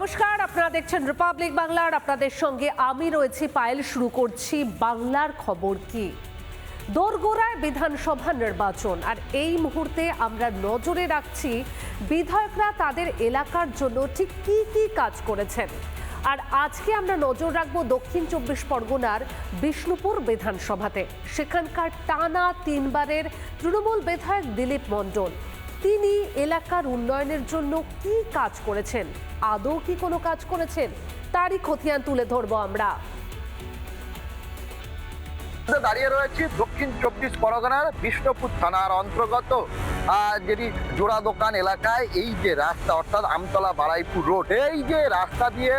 নমস্কার, আপনারা দেখছেন রিপাবলিক বাংলার। আপনাদের সঙ্গে আমি রয়েছি পায়েল। শুরু করছি বাংলার খবর কি। দোরগোড়ায় বিধানসভা নির্বাচন, আর এই মুহূর্তে আমরা নজরে রাখছি বিধায়করা তাদের এলাকার জন্য ঠিক কি কি কাজ করেছেন। আর আজকে আমরা নজর রাখবো দক্ষিণ 24 পরগনার বিষ্ণুপুর বিধানসভাতে। সেখানকার টানা 3 বারের তৃণমূল বিধায়ক দিলীপ মণ্ডল, তিনি এলাকার উন্নয়নের জন্য কি কাজ করেছেন, আদৌ কি কোনো কাজ করেছেন, তারই খতিয়ান তুলে ধরবো আমরা। দাঁড়িয়ে রয়েছি দক্ষিণ 24 পরগনার বিষ্ণুপুর থানার অন্তর্গত যেটি জোড়া দোকান এলাকায়। এই যে রাস্তা, অর্থাৎ আমতলা বারাইপুর রোড, এই যে রাস্তা দিয়ে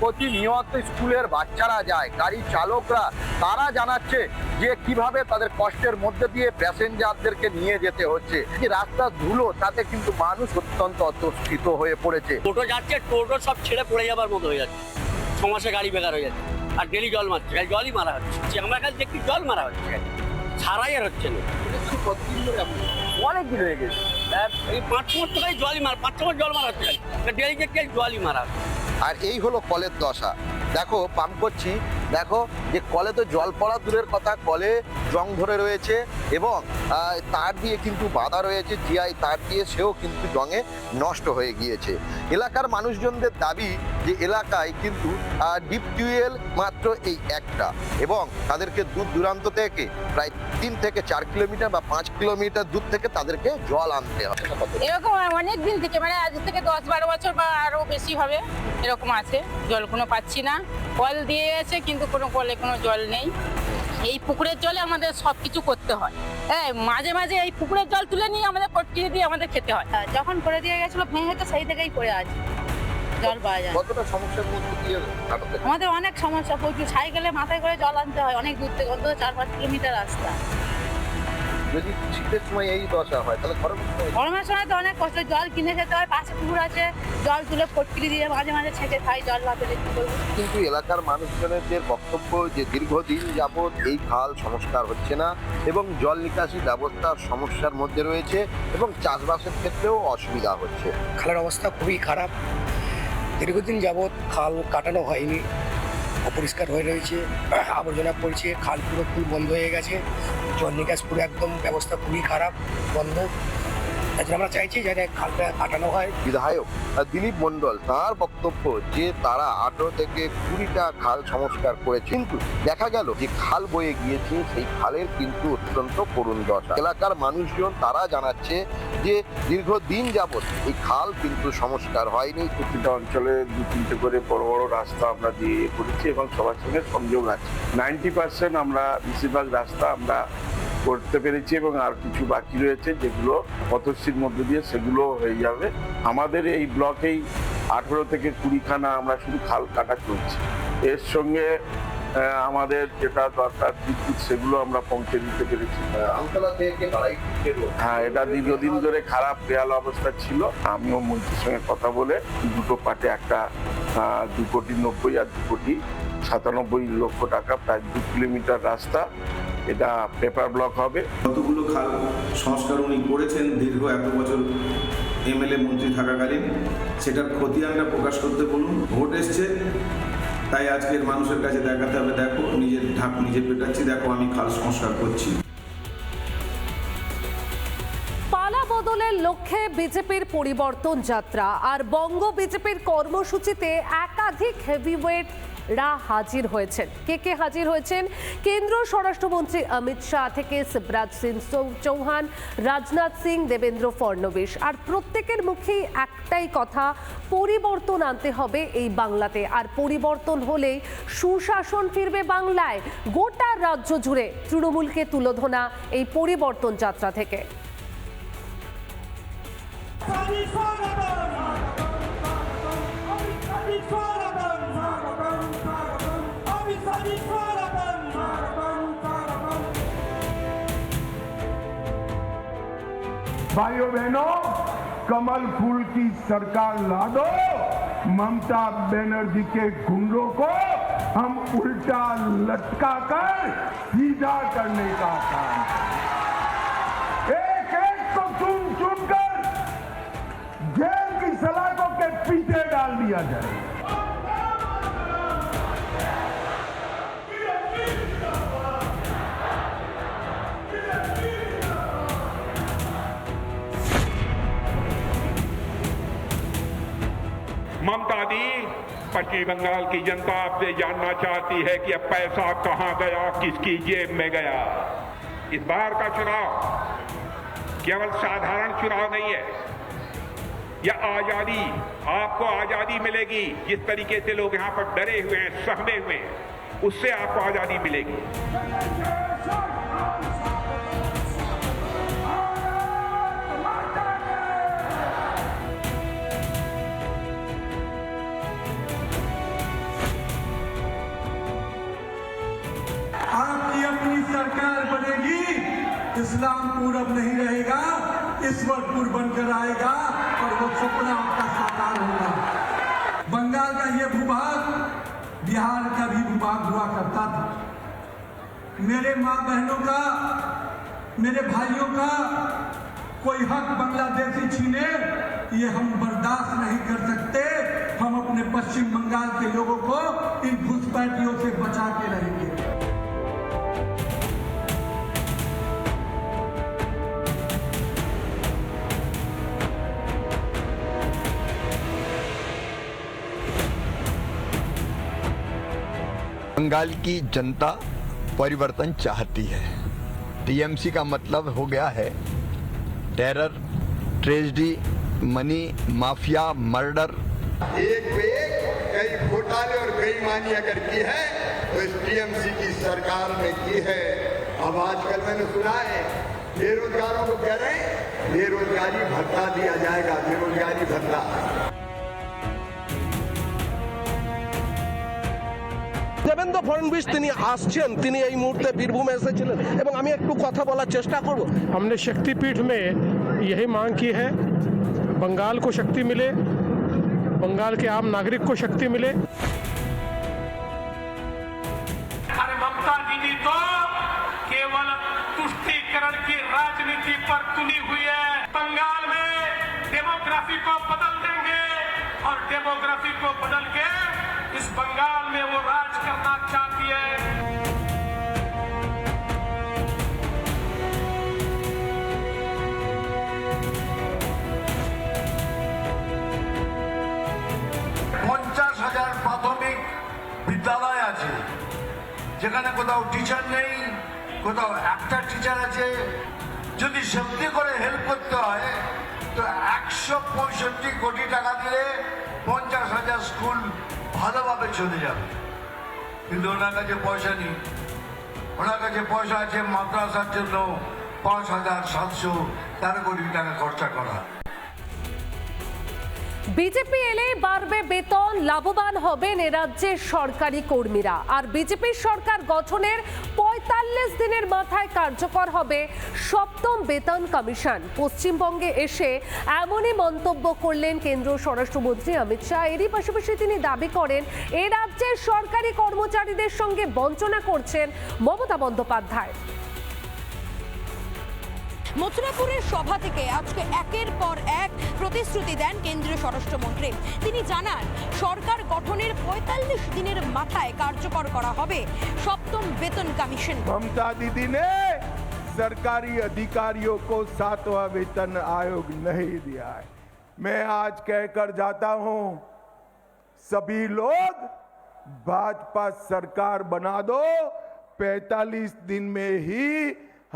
প্রতিনিয়ত স্কুলের বাচ্চারা যায়, গাড়ি চালকরা তারা জানাচ্ছে যে কিভাবে তাদের কষ্টের মধ্যে দিয়ে প্যাসেঞ্জারদেরকে নিয়ে যেতে হচ্ছে। যে রাস্তা ধুলো, তাতে কিন্তু মানুষ অত্যন্ত অতস্ফীত হয়ে পড়েছে। টোটো যাচ্ছে, টোটো সব ছেড়ে পড়ে যাবার মতো হয়ে যাচ্ছে। 6 মাসে গাড়ি বেকার হয়ে যাচ্ছে, আর ডেলি জল মারছে, জলই মারা হচ্ছে। আমার কাছে দেখি জল মারা হচ্ছে, ছাড়াই আর হচ্ছে না। অনেক দিন হয়ে গেছে, এই 5 মাস তো জলই মারা, 5 মাস জল মারা হচ্ছে, ডেলি দেখছি জলই মারা হচ্ছে। আর এই হলো কলের দশা। দেখো পাম্প করছি, দেখো যে কলে তো জল পড়া দূরের কথা, কলে জং ধরে রয়েছে এবং তার দিয়ে কিন্তু বাধা রয়েছে, জিআই তার দিয়ে, সেও কিন্তু জঙে নষ্ট হয়ে গিয়েছে। এলাকার মানুষজনদের দাবি যে এলাকায় কিন্তু ডিপ টিউবওয়েল মাত্র এই একটা, এবং তাদেরকে দূর দূরান্ত থেকে প্রায় 3 থেকে 4 কিলোমিটার বা 5 কিলোমিটার দূর থেকে তাদেরকে জল আনতে হবে। এরকম অনেক দিন থেকে, মানে আজ থেকে 10-12 বছর বা আরো বেশি হবে, এরকম আছে। জল কোনো পাচ্ছি না, কল দিয়ে গেছে কিন্তু কোনো কলে কোনো জল নেই। এই পুকুরের জলে আমাদের সব কিছু করতে হয়। হ্যাঁ, মাঝে মাঝে এই পুকুরের জল তুলে নিয়ে আমাদের কটকিয়ে দিয়ে আমাদের খেতে হয়। যখন করে দিয়ে গেছিল ভেঙে তো সেই থেকেই পড়ে আছে, জল পাওয়া যায়। কতটা সমস্যার মধ্যে দিয়ে কাটাতে? আমাদের অনেক সমস্যা, প্রচুর। সাইকেলে মাথায় করে জল আনতে হয় অনেক দূর থেকে, অন্তত 4-5 কিলোমিটার রাস্তা। যদি শীতের সময় এই দশা হয় তাহলে গরমের সময় তো অনেক কষ্ট, জল কিনে খেতে হয়। পাশে পুকুর আছে, জল তুলে ফটকিরি দিয়ে মাঝে মাঝে ছেঁকে খাই, জল না পেলে কি করবো। কিন্তু এলাকার মানুষজনের বক্তব্য যে দীর্ঘদিন যাবৎ এই খাল সংস্কার হচ্ছে না এবং জল নিকাশি ব্যবস্থার সমস্যার মধ্যে রয়েছে এবং চাষবাসের ক্ষেত্রেও অসুবিধা হচ্ছে। খালের অবস্থা খুবই খারাপ, দীর্ঘদিন যাবৎ খাল কাটানো হয়নি, অপরিষ্কার হয়ে রয়েছে, আবর্জনা পড়ছে, খাল পুরো ফুল বন্ধ হয়ে গেছে, জল নিকাশ পুরো একদম ব্যবস্থা খুবই খারাপ, বন্ধ। তাই জন্য আমরা চাইছি যাতে খালটা কাটানো হয়। বিধায়ক দিলীপ মণ্ডল তার বক্তব্য যে তারা 18 থেকে 20টা খাল সংস্কার করেছে, কিন্তু দেখা গেল যে খাল বয়ে গিয়েছে, সেই খালের কিন্তু অত্যন্ত করুণ দশা। এলাকার মানুষজন তারা জানাচ্ছে যে দীর্ঘদিন যাবৎ এই খাল কিন্তু সংস্কার হয়নি। প্রতিটা অঞ্চলে 2-3টে করে বড় বড় রাস্তা আমরা দিয়ে করেছি এবং সবার সঙ্গে সংযোগ আছে। 90% আমরা বেশিরভাগ রাস্তা আমরা করতে পেরেছি এবং আর কিছু বাকি রয়েছে যেগুলো পথশ্রীর মধ্যে দিয়ে সেগুলো হয়ে যাবে। আমাদের এই ব্লকেই 18 থেকে 20খানা আমরা শুধু খাল কাটা করছি। এর সঙ্গে আমাদের যেটা দরকার বিদ্যুৎ, সেগুলো আমরা পৌঁছে দিতে পেরেছি। হ্যাঁ, এটা দীর্ঘদিন ধরে খারাপ বেহাল অবস্থা ছিল। আমিও মন্ত্রীর সঙ্গে কথা বলে দুটো পার্টে, একটা 2,90,00,000 আর 2,97,00,000 টাকা, প্রায় 2 কিলোমিটার রাস্তা, এটা পেপার ব্লক হবে। কতগুলো খাল সংস্কার উনি করেছেন দীর্ঘ এত বছর এমএলএ মন্ত্রী থাকাকালীন, সেটার খতিয়ানটা প্রকাশ করতে বলুন। ভোট এসছে, তাই আজকের মানুষের কাছে দেখাতে হবে, দেখো নিজের ঢাক নিজে পেটাচ্ছি, দেখো আমি খাল সংস্কার করছি। পালা বদলের লক্ষ্যে বিজেপির পরিবর্তন যাত্রা, আর বঙ্গ বিজেপির কর্মসূচিতে একাধিক হেভিওয়েট রা হাজির হয়েছেন। কে হাজির হয়েছেন? কেন্দ্রীয় স্বরাষ্ট্রমন্ত্রী অমিত শাহ থেকে শিবরাজ সিং চৌহান, রাজনাথ সিং, দেবেন্দ্র ফডনবিস। আর প্রত্যেকের মুখেই একটাই কথা, পরিবর্তন আনতে হবে এই বাংলাতে। আর পরিবর্তন হলেই সুশাসন ফিরবে বাংলায়। গোটা রাজ্য জুড়ে তৃণমূলকে তুলোধনা এই পরিবর্তন যাত্রা থেকে। भाइयों बहनों, कमल फूल की सरकार ला दो, ममता बनर्जी के गुंडों को हम उल्टा लटका कर सीधा करने का काम, एक एक को चुन चुन कर जेल की सलाखों के पीछे डाल दिया। दिया जाएगा। ममता दी, पश्चिम बंगाल की जनता आपसे जानना चाहती है कि अब पैसा कहां गया, किसकी जेब में गया। इस बार का चुनाव केवल साधारण चुनाव नहीं है, यह आजादी, आपको आजादी मिलेगी। जिस तरीके से लोग यहां पर डरे हुए हैं, सहमे हुए हैं, उससे आपको आजादी मिलेगी। आपकी अपनी सरकार बनेगी, इस्लामपुर अब नहीं रहेगा, ईश्वरपुर बनकर आएगा और वो सपना आपका साकार होगा। बंगाल का ये भूभाग बिहार का भी भूभाग हुआ करता था। मेरे माँ बहनों का, मेरे भाइयों का कोई हक बांग्लादेशी छीने, ये हम बर्दाश्त नहीं कर सकते। हम अपने पश्चिम बंगाल के लोगों को इन घुसपैठियों से बचा के रहेंगे। बंगाल की जनता परिवर्तन चाहती है। टीएमसी का मतलब हो गया है terror, tragedy, money mafia, murder. एक पे एक कई घोटाले और बेईमानी अगर की है तो इस टीएमसी की सरकार ने की है। अब आजकल मैंने सुना है बेरोजगारों को कह रहे हैं बेरोजगारी भत्ता दिया जाएगा, बेरोजगारी भत्ता। দেবেন্দ্র ফডনবিস তিনি আসছেন, তিনি এই মুহূর্তে বীরভূমে এসেছিলেন এবং আমি একটু কথা বলার চেষ্টা করব। हमने शक्तिपीठ में यही मांग की है, बंगाल को शक्ति मिले, बंगाल के आम नागरिक को शक्ति मिले। अरे ममता दीदी तो केवल तुष्टीकरण की राजनीति पर तुली हुई है। बंगाल में डेमोग्राफी को बदल देंगे और डेमोग्राफी को बदल के इस बंगाल में वो राज करना चाहती है। প্রাথমিক বিদ্যালয় আছে যেখানে কোথাও টিচার নেই, কোথাও একটা টিচার আছে। যদি সেমনি করে হেল্প করতে হয় তো 165 কোটি টাকা দিলে 50,000 স্কুল ভালোভাবে চলে যাবে। কিন্তু ওনার কাছে পয়সা নেই, ওনার কাছে পয়সা আছে মাদ্রাসার জন্য 5,713 কোটি টাকা খরচা করা। বিজেপি এলে বাড়বে বেতন, লাভবান হবেন এ রাজ্যের সরকারি কর্মীরা। আর বিজেপির সরকার গঠনের ৪৫ দিনের মাথায় কার্যকর হবে সপ্তম বেতন কমিশন। পশ্চিমবঙ্গে এসে এমনই মন্তব্য করলেন কেন্দ্রীয় স্বরাষ্ট্রমন্ত্রী অমিত শাহ। এরই পাশাপাশি তিনি দাবি করেন এ রাজ্যের সরকারি কর্মচারীদের সঙ্গে বঞ্চনা করছেন মমতা বন্দ্যোপাধ্যায়। মথুরাপুরের সভা থেকে আজকে একের পর এক প্রতিশ্রুতি দেন কেন্দ্রীয় স্বরাষ্ট্রমন্ত্রী। তিনি জানান সরকার গঠনের ৪৫ দিনের মাথায় কার্যকর করা হবে সপ্তম বেতন কমিশন। ममता दीदी ने सरकारी अधिकारियों को 7वां वेतन आयोग नहीं दिया है। मैं आज कहकर जाता हूं, सभी लोग भाजपा सरकार बना दो, 45 दिन में ही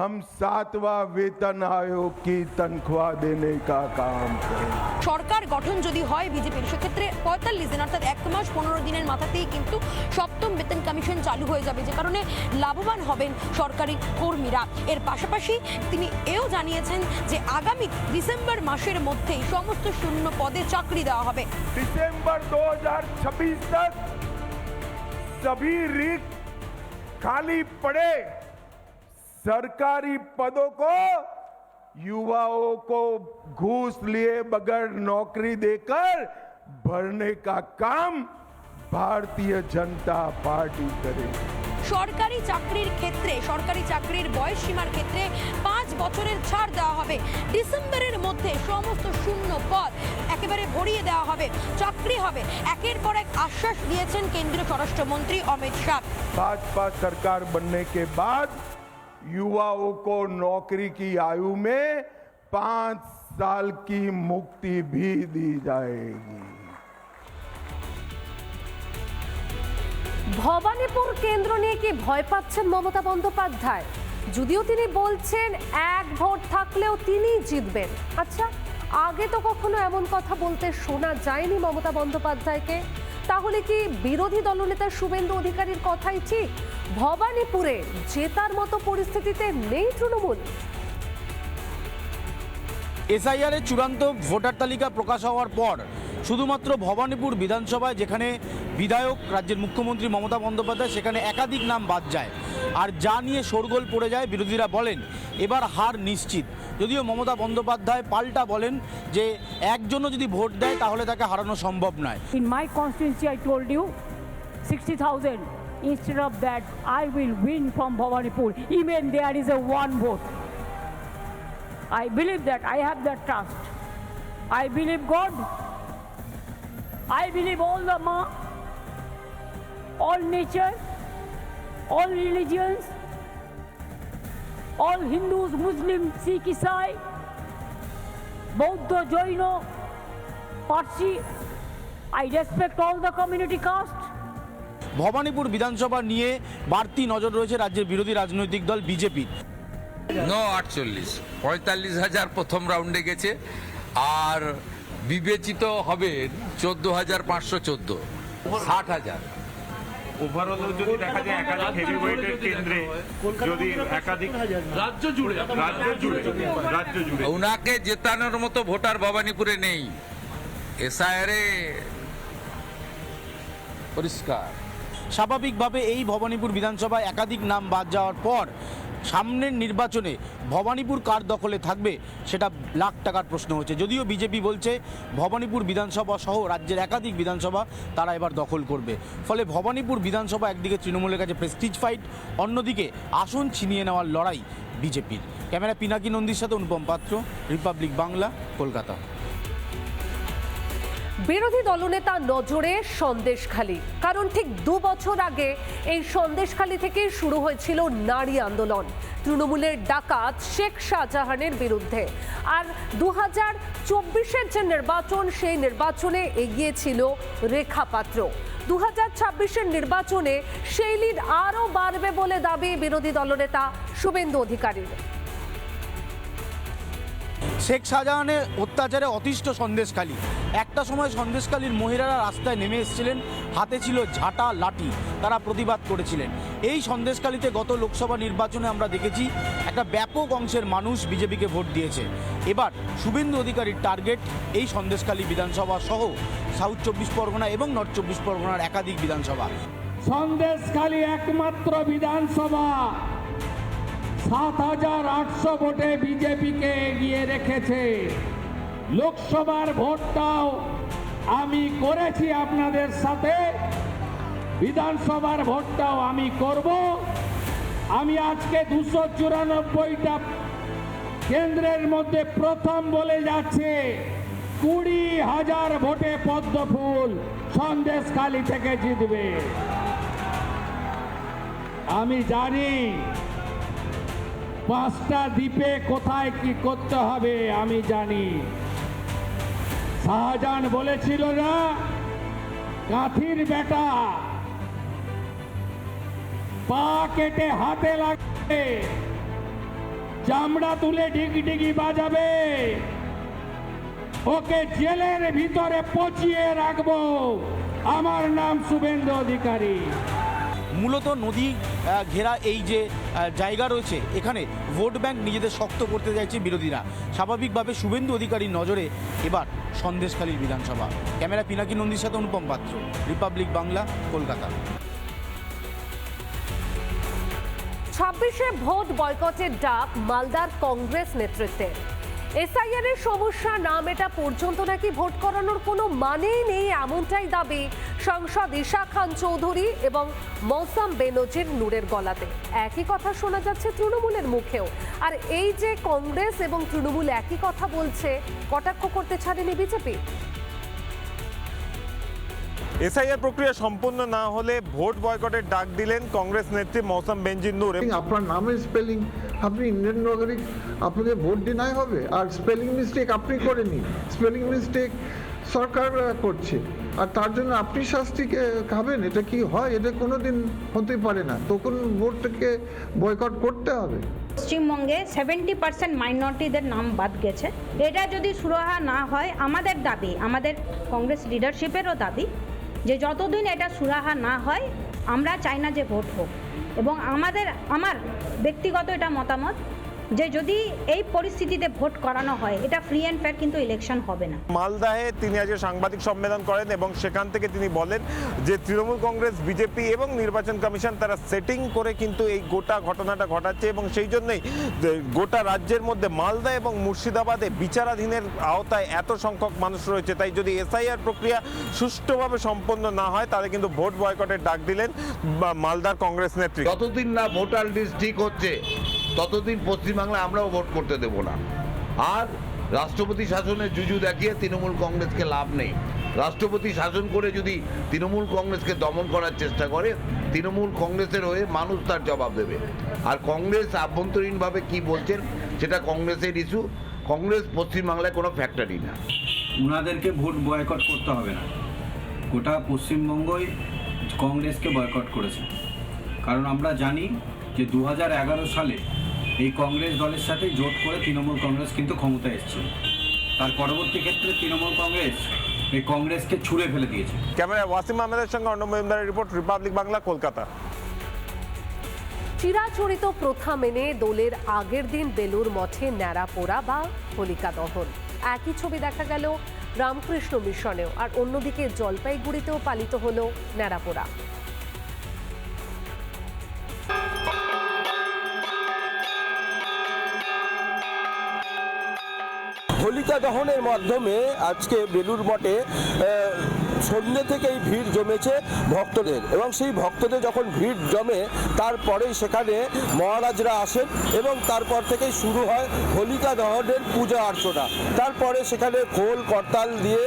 हम 7वां वेतन आयोग की तनख्वाह देने का काम करें। সরকার গঠন যদি হয় বিজেপির, সেক্ষেত্রে ৪৫ দিন অর্থাৎ ১ মাস ১৫ দিনের মাথাতেই কিন্তু সপ্তম বেতন কমিশন চালু হয়ে যাবে, যে কারণে লাভবান হবেন সরকারি কর্মীরা। এর পাশাপাশি তিনি এও জানিয়েছেন যে আগামী ডিসেম্বর মাসের মধ্যেই সমস্ত শূন্য পদে চাকরি দেওয়া হবে। दिसंबर 2026 तक सभी रिक्त खाली पड़े सरकारी पदों को युवाओं को घूस लिए बगैर नौकरी देकर भरने का काम भारतीय जनता पार्टी करेगी। সরকারি চাকরির ক্ষেত্রে সরকারি চাকরির বয়স সীমার ক্ষেত্রে 5 বছরের ছাড় দেওয়া হবে। ডিসেম্বরের মধ্যে সমস্ত শূন্য পদ একেবারে ভরিয়ে দেওয়া হবে, চাকরি হবে। একের পর এক আশ্বাস দিয়েছেন কেন্দ্রীয় স্বরাষ্ট্রমন্ত্রী অমিত শাহ। भाजपा सरकार बनने के बाद युवाओं को नौकरी की आयु में 5 साल की मुक्ति भी दी जाएगी। ভবানীপুর কেন্দ্র নিয়ে কি ভয় পাচ্ছেন মমতা বন্দ্যোপাধ্যায়? যদিও তিনি বলছেন এক ভোট থাকলেও তিনিই জিতবেন। আচ্ছা, আগে তো কখনো এমন কথা বলতে শোনা যায়নি মমতা বন্দ্যোপাধ্যায়কে। তাহলে কি বিরোধী দলনেতা শুভেন্দু অধিকারীর কথাই ঠিক? ভবানীপুরে জেতার মতো পরিস্থিতিতে নেই তৃণমূল। এসআইআর এর চূড়ান্ত ভোটার তালিকা প্রকাশ হওয়ার পর শুধুমাত্র ভবানীপুর বিধানসভায়, যেখানে বিধায়ক রাজ্যের মুখ্যমন্ত্রী মমতা বন্দ্যোপাধ্যায়, সেখানে একাধিক নাম বাদ যায়। আর যা নিয়ে শোরগোল পড়ে যায়, বিরোধীরা বলেন এবার হার নিশ্চিত। যদিও মমতা বন্দ্যোপাধ্যায় পাল্টা বলেন যে একজনও যদি ভোট দেয় তাহলে তাকে হারানো সম্ভব নয়। In my constituency, I told you 60,000. Instead of that, I will win from Bhawanipur. Even there is a one vote. I believe that. I have that trust. I believe God. I believe all the Ma, all nature, all religions, all Hindus, Muslims, Sikh, Isai, Bauddha, Jaina, Parsi. I respect all the community caste. Bhabanipur বিধানসভা নিয়ে বাড়তি নজর রয়েছে রাজ্যের বিরোধী রাজনৈতিক দল BJP. 948 45,000 প্রথম রাউন্ডে গেছে, আর বিবেচিত হবে 14,514, 60,000। ওভারঅল যদি দেখা যায় একাধিক হেভিওয়েটের কেন্দ্রে, যদি একাধিক রাজ্য জুড়ে ওনাকে জেতানোর মতো ভোটার ভবানীপুরে নেই। এসআইআরে পরিষ্কার। স্বাভাবিকভাবে এই ভবানীপুর বিধানসভায় একাধিক নাম বাদ যাওয়ার পর সামনের নির্বাচনে ভবানীপুর কার দখলে থাকবে সেটা লাখ টাকার প্রশ্ন হচ্ছে। যদিও বিজেপি বলছে ভবানীপুর বিধানসভা সহ রাজ্যের একাধিক বিধানসভা তারা এবার দখল করবে। ফলে ভবানীপুর বিধানসভা একদিকে তৃণমূলের কাছে প্রেস্টিজ ফাইট, অন্যদিকে আসন ছিনিয়ে নেওয়ার লড়াই বিজেপির। ক্যামেরা পিনাকি নন্দীর সাথে অনুপম পাত্র, রিপাবলিক বাংলা, কলকাতা। বিরোধী দলনেতা নজরে সন্দেশখালী, কারণ ঠিক 2 বছর আগে এই সন্দেশখালী থেকে শুরু হয়েছিল নারী আন্দোলন তৃণমূলের ডাকাত শেখ শাহজাহানের বিরুদ্ধে। আর 2024-এর যে নির্বাচন, সেই নির্বাচনে এগিয়েছিল রেখা পাত্র। 2026-এর নির্বাচনে সেই লিড আরও বাড়বে বলে দাবি বিরোধী দলনেতা শুভেন্দু অধিকারীর। শেখ শাহজাহানের অত্যাচারে অতিষ্ঠ সন্দেশখালী। একটা সময় সন্দেশখালীর মহিলারা রাস্তায় নেমে এসেছিলেন, হাতে ছিল ঝাঁটা লাঠি, তারা প্রতিবাদ করেছিলেন। এই সন্দেশখালীতে গত লোকসভা নির্বাচনে আমরা দেখেছি একটা ব্যাপক অংশের মানুষ বিজেপিকে ভোট দিয়েছে। এবার শুভেন্দু অধিকারীর টার্গেট এই সন্দেশখালী বিধানসভা সহ সাউথ 24 পরগনা এবং নর্থ 24 পরগনার একাধিক বিধানসভা। সন্দেশখালী একমাত্র বিধানসভা 7,800 ভোটে বিজেপিকে এগিয়ে রেখেছে। লোকসভার ভোটটাও আমি করেছি আপনাদের সাথে, বিধানসভার ভোটটাও আমি করব। আমি আজকে 294টা কেন্দ্রের মধ্যে প্রথম বলে যাচ্ছে 20,000 ভোটে পদ্মফুল সন্দেশখালী থেকে জিতবে। আমি জানি 5টা দ্বীপে কোথায় কি করতে হবে আমি জানি। শাহজাহান বলেছিল না, কাঠির বেটা পা কেটে হাতে লাগবে, চামড়া তুলে ডিগডিগি বাজাবে, ওকে জেলের ভিতরে পচিয়ে রাখবো। আমার নাম শুভেন্দু অধিকারী। মূলত নদী ঘেরা এই যে জায়গা রয়েছে, এখানে ভোট ব্যাংক নিজেদের শক্ত করতে চাইছে বিরোধীরা। স্বাভাবিকভাবে শুভেন্দু অধিকারীর নজরে এবার সন্দেশখালীর বিধানসভা। ক্যামেরা পিনাকি নন্দীর সাথে অনুপম পাত্র, রিপাবলিক বাংলা, কলকাতা। 26-এ ভোট বয়কটের ডাক মালদার কংগ্রেস নেতৃত্বে। এসআইআর এর সমস্যা না মেটা পর্যন্ত নাকি ভোট করানোর কোনো মানেই নেই, এমনটাই দাবি সাংসদ ঈশা খান চৌধুরী এবং মৌসাম বেনজির নূরের গলাতে। একই কথা শোনা যাচ্ছে তৃণমূলের মুখেও। আর এই যে কংগ্রেস এবং তৃণমূল একই কথা বলছে, কটাক্ষ করতে ছাড়েনি বিজেপি। এসআইআর প্রক্রিয়া সম্পূর্ণ না হলে ভোট বয়কটের ডাক দিলেন কংগ্রেস নেত্রী মৌসাম বেনজির নূর। আপনার নামের স্পেলিং, আপনি ইন্ডিয়ান নাগরিক, আপনাকে ভোট ডিনাই হবে। আর স্পেলিং মিস্টেক আপনি করেনি, স্পেলিং মিস্টেক সরকার করছে, আর তার জন্য আপনি শাস্তিকে খাবেন? এটা কি হয়? এটা কোনোদিন হতে পারে না। তখন ভোটটাকে বয়কট করতে হবে। পশ্চিমবঙ্গে 70% মাইনরিটিদের নাম বাদ গেছে। এটা যদি সুরাহা না হয়, আমাদের দাবি, আমাদের কংগ্রেস লিডারশিপেরও দাবি, যে যতদিন এটা সুরাহা না হয় আমরা চাই না যে ভোট হোক। এবং আমার ব্যক্তিগত এটা মতামত যে যদি এই পরিস্থিতিতে ভোট করানো হয়, এটা ফ্রি অ্যান্ড ফেয়ার কিন্তু ইলেকশন হবে না। মালদাহে তিনি আজ সাংবাদিক সম্মেলন করেন এবং সেখান থেকে তিনি বলেন যে তৃণমূল কংগ্রেস, বিজেপি এবং নির্বাচন কমিশন তারা সেটিং করে কিন্তু এই গোটা ঘটনাটা ঘটাচ্ছে এবং সেই জন্যই গোটা রাজ্যের মধ্যে মালদা এবং মুর্শিদাবাদে বিচারাধীনের আওতায় এত সংখ্যক মানুষ রয়েছে। তাই যদি এসআইআর প্রক্রিয়া সুষ্ঠুভাবে সম্পন্ন না হয় তাহলে কিন্তু ভোট বয়কটের ডাক দিলেন মালদার কংগ্রেস নেত্রী। যতদিন না ভোটার লিস্ট ঠিক হচ্ছে ততদিন পশ্চিমবাংলায় আমরাও ভোট করতে দেব না। আর রাষ্ট্রপতি শাসনের জুজু দেখিয়ে তৃণমূল কংগ্রেসকে লাভ নেই। রাষ্ট্রপতি শাসন করে যদি তৃণমূল কংগ্রেসকে দমন করার চেষ্টা করে, তৃণমূল কংগ্রেসের হয়ে মানুষ তার জবাব দেবে। আর কংগ্রেস আভ্যন্তরীণভাবে কি বলছেন সেটা কংগ্রেসের ইস্যু। কংগ্রেস পশ্চিমবাংলায় কোনো ফ্যাক্টরি না। ওনাদেরকে ভোট বয়কট করতে হবে না, গোটা পশ্চিমবঙ্গই কংগ্রেসকে বয়কট করেছে। কারণ আমরা জানি যে 2011 সালে এই কংগ্রেস দলের সাথে জোট করে তৃণমূল কংগ্রেস কিন্তু ক্ষমতায় এসেছিল। তার পরবর্তী ক্ষেত্রে তৃণমূল কংগ্রেস এই কংগ্রেসকে ছুঁড়ে ফেলে দিয়েছে। ক্যামেরায় ওয়াসিম আহমেদের সঙ্গে অর্ণব মজুমদারের রিপোর্ট, রিপাবলিক বাংলা, কলকাতা। চিরাচরিত প্রথা মেনে দোলের আগের দিন বেলুর মঠে ন্যাড়া পোড়া বা হোলিকা দহন। একই ছবি দেখা গেল রামকৃষ্ণ মিশনেও। আর অন্যদিকে জলপাইগুড়িতেও পালিত হলো ন্যাড়া পোড়া। হোলিকা দহনের মাধ্যমে আজকে বেলুর মঠে সন্ধ্যে থেকেই ভিড় জমেছে ভক্তদের, এবং সেই ভক্তদের যখন ভিড় জমে তারপরেই সেখানে মহারাজরা আসেন এবং তারপর থেকেই শুরু হয় হোলিকা দহনের পূজা অর্চনা। তারপরে সেখানে খোল করতাল দিয়ে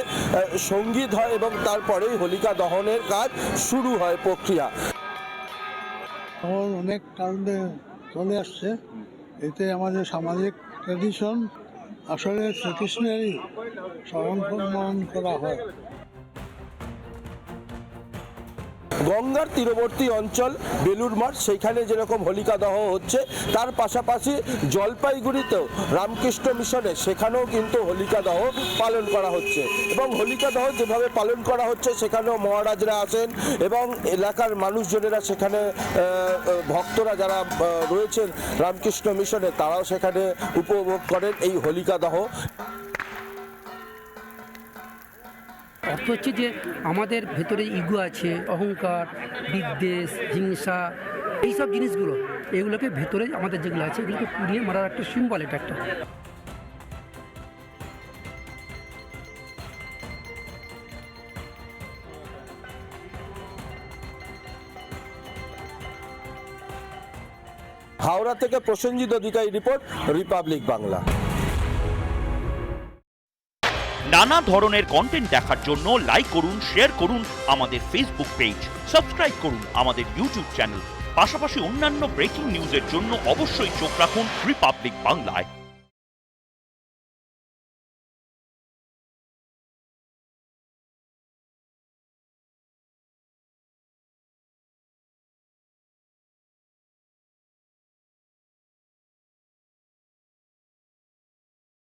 সঙ্গীত হয় এবং তারপরেই হোলিকা দহনের কাজ শুরু হয় প্রক্রিয়া। অনেক কারণে চলে আসছে, এতে আমাদের সামাজিক ট্র্যাডিশন আসলে শ্রীকৃষ্ণেরই স্মরণ করা হয়। গঙ্গার তীরবর্তী অঞ্চল বেলুর মঠ, সেইখানে যেরকম হোলিকা দহ হচ্ছে তার পাশাপাশি জলপাইগুড়িতেও রামকৃষ্ণ মিশনে সেখানেও কিন্তু হোলিকা দহ পালন করা হচ্ছে। এবং হোলিকা দহ যেভাবে পালন করা হচ্ছে সেখানেও মহারাজরা আসেন এবং এলাকার মানুষজনেরা সেখানে ভক্তরা যারা রয়েছেন রামকৃষ্ণ মিশনে তারাও সেখানে উপভোগ করেন এই হোলিকা দহ। অর্থ হচ্ছে যে আমাদের ভেতরে ইগো আছে, অহংকার, বিদ্বেষ, হিংসা, এইসব জিনিসগুলো, এগুলোকে ভেতরে আমাদের যেগুলো আছে এগুলোকে পুড়িয়ে মারার একটা সিম্বল এটা একটা। হাওড়া থেকে প্রসেনজিৎ অধিকারী রিপোর্ট, রিপাবলিক বাংলা। নানা ধরনের কন্টেন্ট দেখার জন্য লাইক করুন, শেয়ার করুন আমাদের ফেসবুক পেজ, সাবস্ক্রাইব করুন আমাদের ইউটিউব চ্যানেল। পাশাপাশি অন্যান্য ব্রেকিং নিউজের জন্য অবশ্যই চোখ রাখুন রিপাবলিক বাংলায়।